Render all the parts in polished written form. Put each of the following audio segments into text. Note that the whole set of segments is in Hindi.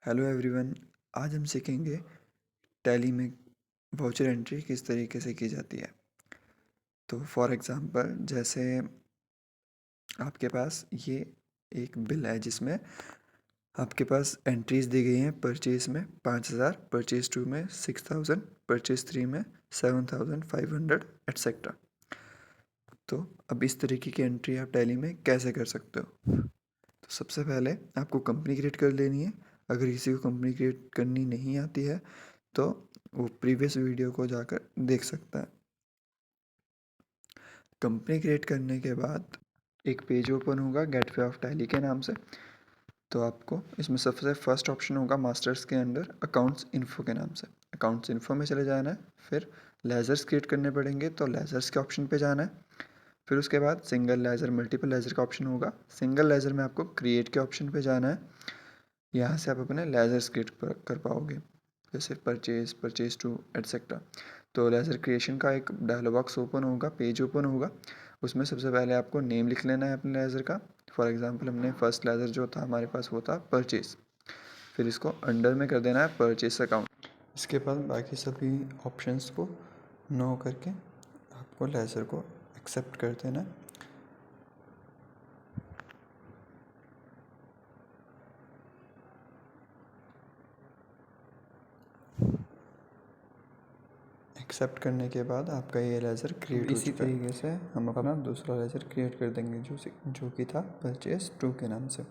Hello everyone. आज हम सीखेंगे टैली में वाउचर एंट्री किस तरीके से की जाती है। तो फॉर एग्ज़ाम्पल जैसे आपके पास ये एक बिल है जिसमें आपके पास एंट्रीज दी गई हैं। परचेज़ में 5,000, परचेज़ 2 में 6,000, परचेज़ 3 में 7,500 एट्सेट्रा। तो अब इस तरीके की एंट्री आप टैली में कैसे कर सकते हो। तो सबसे पहले आपको कंपनी क्रिएट कर लेनी है। अगर किसी को कंपनी क्रिएट करनी नहीं आती है तो वो प्रीवियस वीडियो को जाकर देख सकता है। कंपनी क्रिएट करने के बाद एक पेज ओपन होगा गेटवे ऑफ टैली के नाम से। तो आपको इसमें सबसे फर्स्ट ऑप्शन होगा मास्टर्स के अंडर अकाउंट्स इन्फो के नाम से। अकाउंट्स इन्फो में चले जाना है। फिर लेजर्स क्रिएट करने पड़ेंगे तो लेजर्स के ऑप्शन पे जाना है। फिर उसके बाद सिंगल लेजर मल्टीपल लेजर का ऑप्शन होगा। सिंगल लेजर में आपको क्रिएट के ऑप्शन पे जाना है। यहाँ से आप अपने लेजर्स क्रिएट कर पाओगे, जैसे परचेज टू एटसेट्रा। तो लेज़र क्रिएशन का एक डायलॉग बॉक्स ओपन होगा, पेज ओपन होगा। उसमें सबसे पहले आपको नेम लिख लेना है अपने लेज़र का। फॉर एग्जांपल हमने फर्स्ट लेज़र जो था हमारे पास वो था परचेज। फिर इसको अंडर में कर देना है परचेज अकाउंट। इसके बाद बाकी सभी ऑप्शंस को नो करके आपको लेज़र को एक्सेप्ट कर देना है। एक्सेप्ट करने के बाद आपका ये लेज़र क्रिएट हो चुका है। इसी तरीके से हम अपना दूसरा लेज़र क्रिएट कर देंगे जो कि था परचेज 2 के नाम से।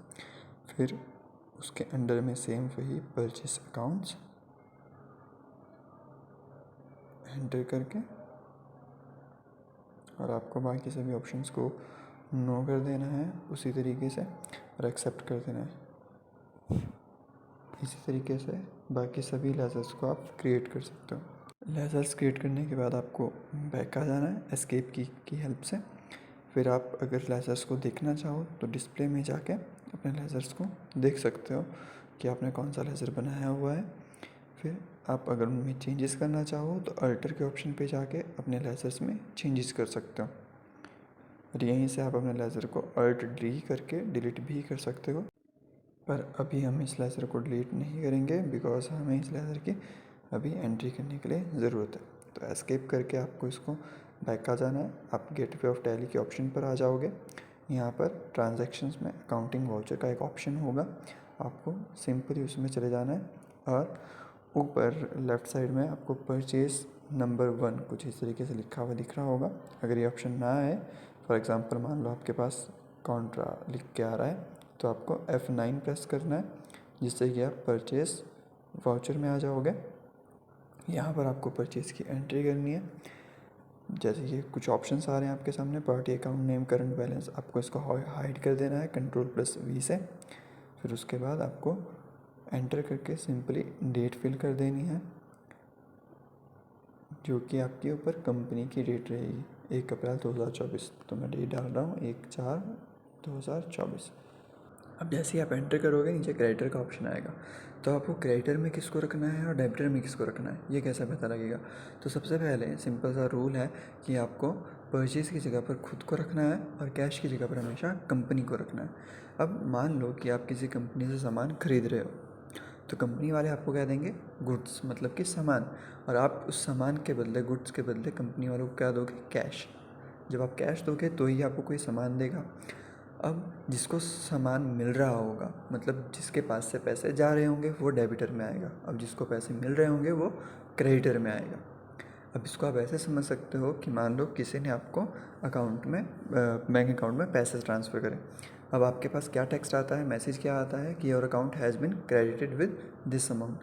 फिर उसके अंडर में सेम वही परचेज अकाउंट्स एंटर करके और आपको बाकी सभी ऑप्शंस को नो कर देना है उसी तरीके से और एक्सेप्ट कर देना है। इसी तरीके से बाकी सभी लेज़र्स को आप क्रिएट कर सकते हो। लेज़र्स क्रिएट करने के बाद आपको बैक आ जाना है एस्केप की हेल्प से। फिर आप अगर लेज़र्स को देखना चाहो तो डिस्प्ले में जाके अपने लेज़र्स को देख सकते हो कि आपने कौन सा लेज़र बनाया हुआ है। फिर आप अगर उनमें चेंजेस करना चाहो तो अल्टर के ऑप्शन पे जाके अपने लेज़र्स में चेंजेस कर सकते हो। और यहीं से आप अपने लेज़र को अल्ट डी करके डिलीट भी कर सकते हो। पर अभी हम इस लेज़र को डिलीट नहीं करेंगे बिकॉज हमें इस लेज़र की अभी एंट्री करने के लिए ज़रूरत है। तो एस्केप करके आपको इसको बैक आ जाना है। आप गेटवे ऑफ टैली के ऑप्शन पर आ जाओगे। यहाँ पर ट्रांजैक्शंस में अकाउंटिंग वाउचर का एक ऑप्शन होगा, आपको सिंपली उसमें चले जाना है। और ऊपर लेफ़्ट साइड में आपको परचेज नंबर 1 कुछ इस तरीके से लिखा हुआ दिख रहा होगा। अगर ये ऑप्शन ना आए, फॉर एग्ज़ाम्पल मान लो आपके पास कॉन्ट्रा लिख के आ रहा है, तो आपको F9 प्रेस करना है जिससे कि आप परचेज वाउचर में आ जाओगे। यहाँ पर आपको परचेज़ की एंट्री करनी है। जैसे कि कुछ ऑप्शंस आ रहे हैं आपके सामने, party account name, current balance, आपको इसको हाइड कर देना है Ctrl+V से। फिर उसके बाद आपको एंटर करके सिंपली डेट फिल कर देनी है जो कि आपके ऊपर कंपनी की डेट रहेगी 1 अप्रैल 2024। तो मैं डेट डाल रहा हूँ 1/4/2024। अब जैसे ही आप एंटर करोगे नीचे क्रेडिटर का ऑप्शन आएगा। तो आपको क्रेडिटर में किसको रखना है और डेबिटर में किसको रखना है ये कैसे पता लगेगा। तो सबसे पहले सिंपल सा रूल है कि आपको परचेज़ की जगह पर खुद को रखना है और कैश की जगह पर हमेशा कंपनी को रखना है। अब मान लो कि आप किसी कंपनी से सामान खरीद रहे हो तो कंपनी वाले आपको क्या देंगे, गुड्स, मतलब कि सामान। और आप उस सामान के बदले, गुड्स के बदले कंपनी वालों को क्या दोगे, कैश। जब आप कैश दोगे तो ही आपको कोई सामान देगा। अब जिसको सामान मिल रहा होगा, मतलब जिसके पास से पैसे जा रहे होंगे, वो डेबिटर में आएगा। अब जिसको पैसे मिल रहे होंगे वो क्रेडिटर में आएगा। अब इसको आप ऐसे समझ सकते हो कि मान लो किसी ने आपको अकाउंट में बैंक अकाउंट में पैसे ट्रांसफ़र करें। अब आपके पास क्या टेक्स्ट आता है, मैसेज क्या आता है कि your account has been credited with this amount.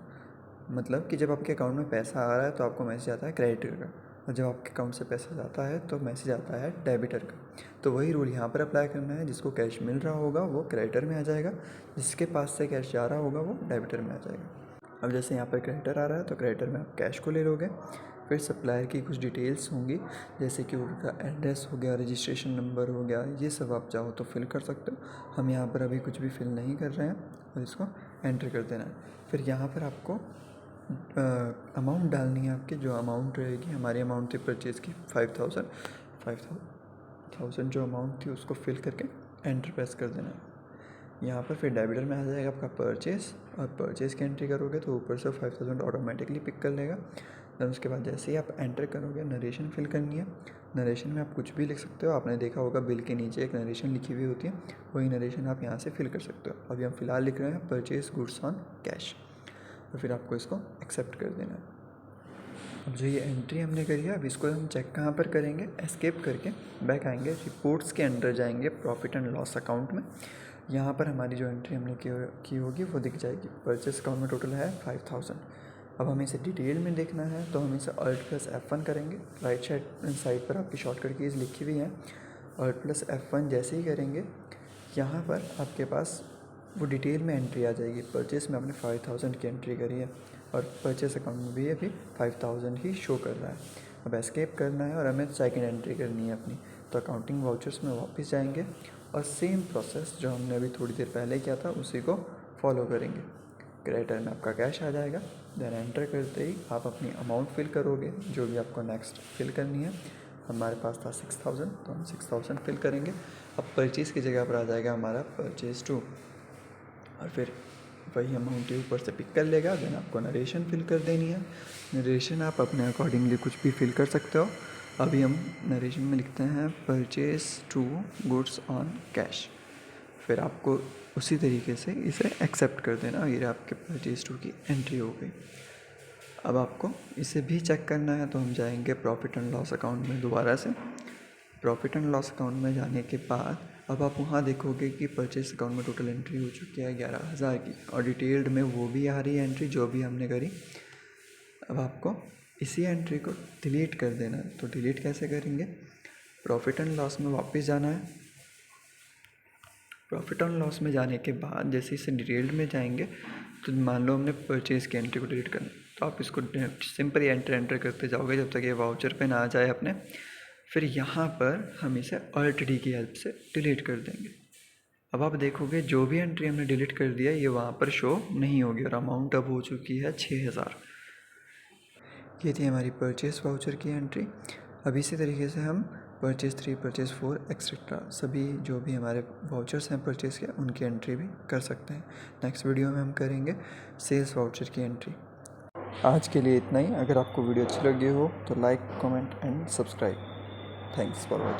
मतलब कि जब आपके अकाउंट में पैसा आ रहा है तो आपको मैसेज आता है क्रेडिटर का, और जब आपके अकाउंट से पैसा जाता है तो मैसेज आता है डेबिटर का। तो वही रूल यहाँ पर अप्लाई करना है। जिसको कैश मिल रहा होगा वो क्रेडिटर में आ जाएगा, जिसके पास से कैश जा रहा होगा वो डेबिटर में आ जाएगा। अब जैसे यहाँ पर क्रेडिटर आ रहा है तो क्रेडिटर में आप कैश को ले लोगे। फिर सप्लायर की कुछ डिटेल्स होंगी, जैसे कि उनका एड्रेस हो गया, रजिस्ट्रेशन नंबर हो गया, ये सब आप चाहो तो फिल कर सकते हो। हम यहाँ पर अभी कुछ भी फिल नहीं कर रहे हैं और इसको एंटर कर देना है। फिर यहाँ पर आपको अमाउंट डालनी है। आपकी जो अमाउंट रहेगी, हमारी अमाउंट थी परचेज़ की 5,000 जो अमाउंट थी उसको फिल करके एंटर प्रेस कर देना है। यहाँ पर फिर डेबिटर में आ जाएगा आपका परचेस, और परचेस की एंट्री करोगे तो ऊपर से 5000 ऑटोमेटिकली पिक कर लेगा। देन उसके बाद जैसे ही आप एंटर करोगे नरेशन फिल करनी है। नरेशन में आप कुछ भी लिख सकते हो, आपने देखा होगा बिल के नीचे एक नरेशन लिखी हुई होती है, वही नरेशन आप यहाँ से फिल कर सकते हो। अभी हम फिलहाल लिख रहे हैं परचेस गुड्स ऑन कैश, और फिर आपको इसको एक्सेप्ट कर देना है। अब जो ये एंट्री हमने करी है, अब इसको हम चेक कहाँ पर करेंगे, एस्केप करके बैक आएंगे, रिपोर्ट्स के अंदर जाएंगे, प्रॉफिट एंड लॉस अकाउंट में। यहाँ पर हमारी जो एंट्री हमने की होगी वो दिख जाएगी। परचेस अकाउंट में टोटल है 5000। अब हमें इसे डिटेल में देखना है तो हम इसे Alt+F1 करेंगे। राइट साइड पर आपकी शॉर्टकट कीज़ लिखी हुई है। Alt+F1 जैसे ही करेंगे, यहाँ पर आपके पास वो डिटेल में एंट्री आ जाएगी। परचेस में आपने 5000 की एंट्री करी है, और परचेस अकाउंट में भी अभी 5000 ही शो कर रहा है। अब एस्केप करना है और हमें सेकंड एंट्री करनी है अपनी, तो अकाउंटिंग वाउचर्स में वापस जाएंगे और सेम प्रोसेस जो हमने अभी थोड़ी देर पहले किया था उसी को फॉलो करेंगे। क्रेडिटर में आपका कैश आ जाएगा। देन एंटर करते ही आप अपनी अमाउंट फिल करोगे जो भी आपको नेक्स्ट फिल करनी है। हमारे पास था 6000, तो हम 6000 फिल करेंगे। अब परचेज़ की जगह पर आ जाएगा हमारा परचेज टू, और फिर वही अमाउंट ऊपर से पिक कर लेगा। देन आपको नरेशन फिल कर देनी है। नरेशन आप अपने अकॉर्डिंगली कुछ भी फिल कर सकते हो। अभी हम नरेशन में लिखते हैं purchase to goods on cash, फिर आपको उसी तरीके से इसे एक्सेप्ट कर देना। ये आपके परचेज टू की एंट्री हो गई। अब आपको इसे भी चेक करना है, तो हम जाएंगे प्रॉफिट एंड लॉस अकाउंट में दोबारा से। प्रॉफिट एंड लॉस अकाउंट में जाने के बाद अब आप वहाँ देखोगे कि परचेस अकाउंट में टोटल एंट्री हो चुकी है 11000 की, और डिटेल्ड में वो भी आ रही है एंट्री जो भी हमने करी। अब आपको इसी एंट्री को डिलीट कर देना है। तो डिलीट कैसे करेंगे, प्रॉफिट एंड लॉस में वापस जाना है। प्रॉफिट एंड लॉस में जाने के बाद जैसे इसे डिटेल्ड में जाएंगे, तो मान लो हमने परचेज़ की एंट्री को डिलीट करना, तो आप इसको सिंपली एंटर करते जाओगे जब तक ये वाउचर पे ना आ जाए अपने। फिर यहाँ पर हम इसे Alt+D की हेल्प से डिलीट कर देंगे। अब आप देखोगे जो भी एंट्री हमने डिलीट कर दिया ये वहाँ पर शो नहीं होगी, और अमाउंट अब हो चुकी है 6000। ये थी हमारी परचेस वाउचर की एंट्री। अब इसी तरीके से हम परचेस 3, परचेस 4 एक्सेट्रा सभी जो भी हमारे वाउचर्स हैं परचेस के, उनकी एंट्री भी कर सकते हैं। नेक्स्ट वीडियो में हम करेंगे सेल्स वाउचर की एंट्री। आज के लिए इतना ही। अगर आपको वीडियो अच्छी लगी हो तो like, comment and subscribe. Thanks for watching.